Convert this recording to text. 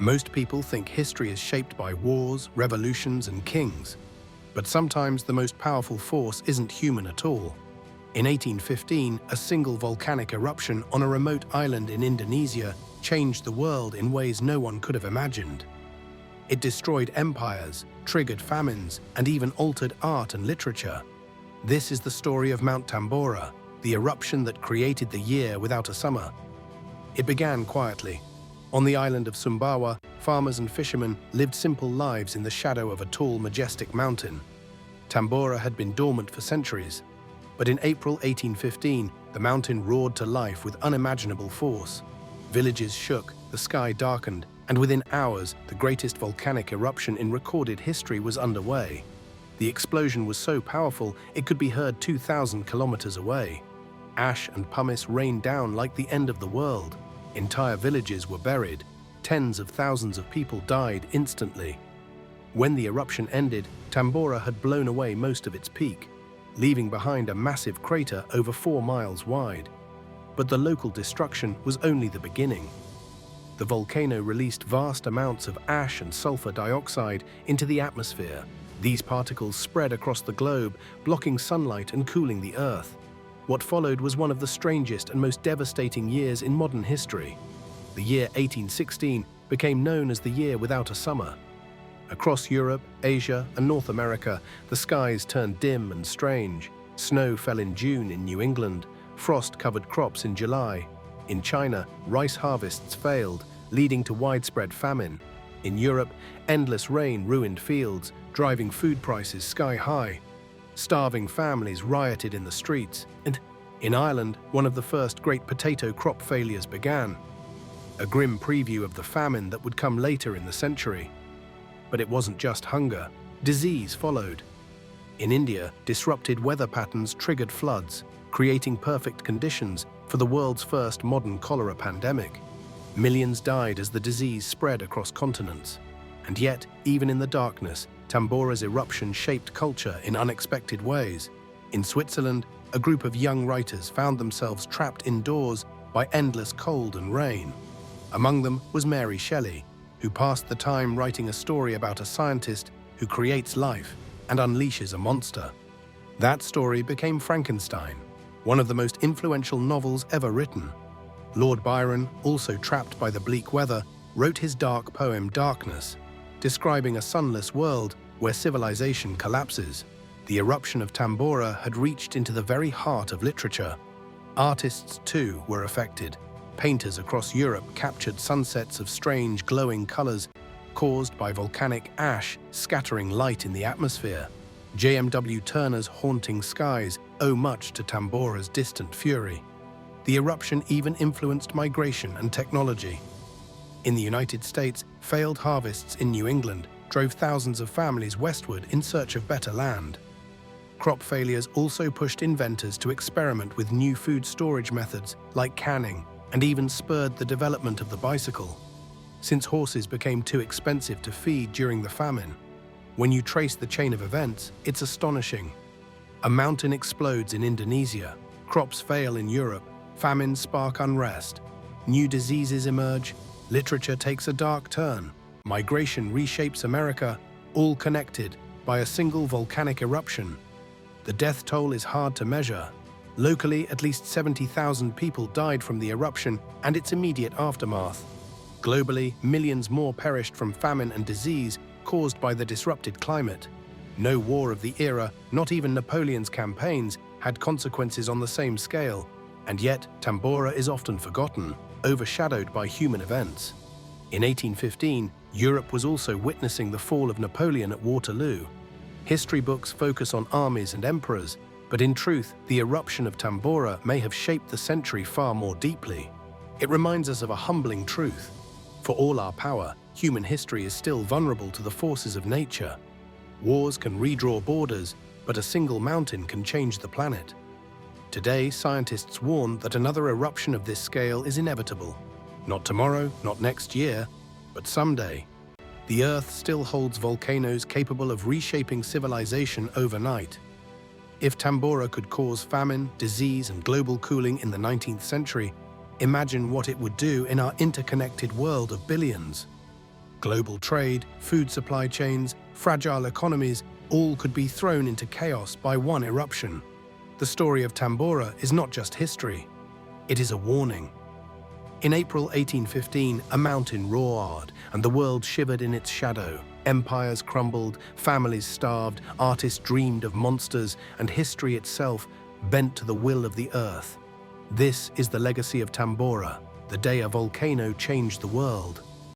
Most people think history is shaped by wars, revolutions, and kings. But sometimes the most powerful force isn't human at all. In 1815, a single volcanic eruption on a remote island in Indonesia changed the world in ways no one could have imagined. It destroyed empires, triggered famines, and even altered art and literature. This is the story of Mount Tambora, the eruption that created the year without a summer. It began quietly. On the island of Sumbawa, farmers and fishermen lived simple lives in the shadow of a tall, majestic mountain. Tambora had been dormant for centuries, but in April 1815, the mountain roared to life with unimaginable force. Villages shook, the sky darkened, and within hours, the greatest volcanic eruption in recorded history was underway. The explosion was so powerful, it could be heard 2,000 kilometers away. Ash and pumice rained down like the end of the world. Entire villages were buried. Tens of thousands of people died instantly. When the eruption ended, Tambora had blown away most of its peak, leaving behind a massive crater over 4 miles wide. But the local destruction was only the beginning. The volcano released vast amounts of ash and sulfur dioxide into the atmosphere. These particles spread across the globe, blocking sunlight and cooling the earth. What followed was one of the strangest and most devastating years in modern history. The year 1816 became known as the year without a summer. Across Europe, Asia, and North America, the skies turned dim and strange. Snow fell in June in New England. Frost covered crops in July. In China, rice harvests failed, leading to widespread famine. In Europe, endless rain ruined fields, driving food prices sky high. Starving families rioted in the streets, and in Ireland, one of the first great potato crop failures began. A grim preview of the famine that would come later in the century. But it wasn't just hunger. Disease followed. In India, disrupted weather patterns triggered floods, creating perfect conditions for the world's first modern cholera pandemic. Millions died as the disease spread across continents. And yet, even in the darkness, Tambora's eruption shaped culture in unexpected ways. In Switzerland, a group of young writers found themselves trapped indoors by endless cold and rain. Among them was Mary Shelley, who passed the time writing a story about a scientist who creates life and unleashes a monster. That story became Frankenstein, one of the most influential novels ever written. Lord Byron, also trapped by the bleak weather, wrote his dark poem Darkness, describing a sunless world where civilization collapses. The eruption of Tambora had reached into the very heart of literature. Artists, too, were affected. Painters across Europe captured sunsets of strange, glowing colors caused by volcanic ash scattering light in the atmosphere. J.M.W. Turner's haunting skies owe much to Tambora's distant fury. The eruption even influenced migration and technology. In the United States, failed harvests in New England drove thousands of families westward in search of better land. Crop failures also pushed inventors to experiment with new food storage methods like canning, and even spurred the development of the bicycle. Since horses became too expensive to feed during the famine, when you trace the chain of events, it's astonishing. A mountain explodes in Indonesia, crops fail in Europe, famines spark unrest, new diseases emerge, literature takes a dark turn, migration reshapes America, all connected by a single volcanic eruption. The death toll is hard to measure. Locally, at least 70,000 people died from the eruption and its immediate aftermath. Globally, millions more perished from famine and disease caused by the disrupted climate. No war of the era, not even Napoleon's campaigns, had consequences on the same scale. And yet, Tambora is often forgotten, overshadowed by human events. In 1815, Europe was also witnessing the fall of Napoleon at Waterloo. History books focus on armies and emperors, but in truth, the eruption of Tambora may have shaped the century far more deeply. It reminds us of a humbling truth. For all our power, human history is still vulnerable to the forces of nature. Wars can redraw borders, but a single mountain can change the planet. Today, scientists warn that another eruption of this scale is inevitable. Not tomorrow, not next year, but someday. The Earth still holds volcanoes capable of reshaping civilization overnight. If Tambora could cause famine, disease, and global cooling in the 19th century, imagine what it would do in our interconnected world of billions. Global trade, food supply chains, fragile economies, all could be thrown into chaos by one eruption. The story of Tambora is not just history, it is a warning. In April 1815, a mountain roared, and the world shivered in its shadow. Empires crumbled, families starved, artists dreamed of monsters, and history itself bent to the will of the earth. This is the legacy of Tambora, the day a volcano changed the world.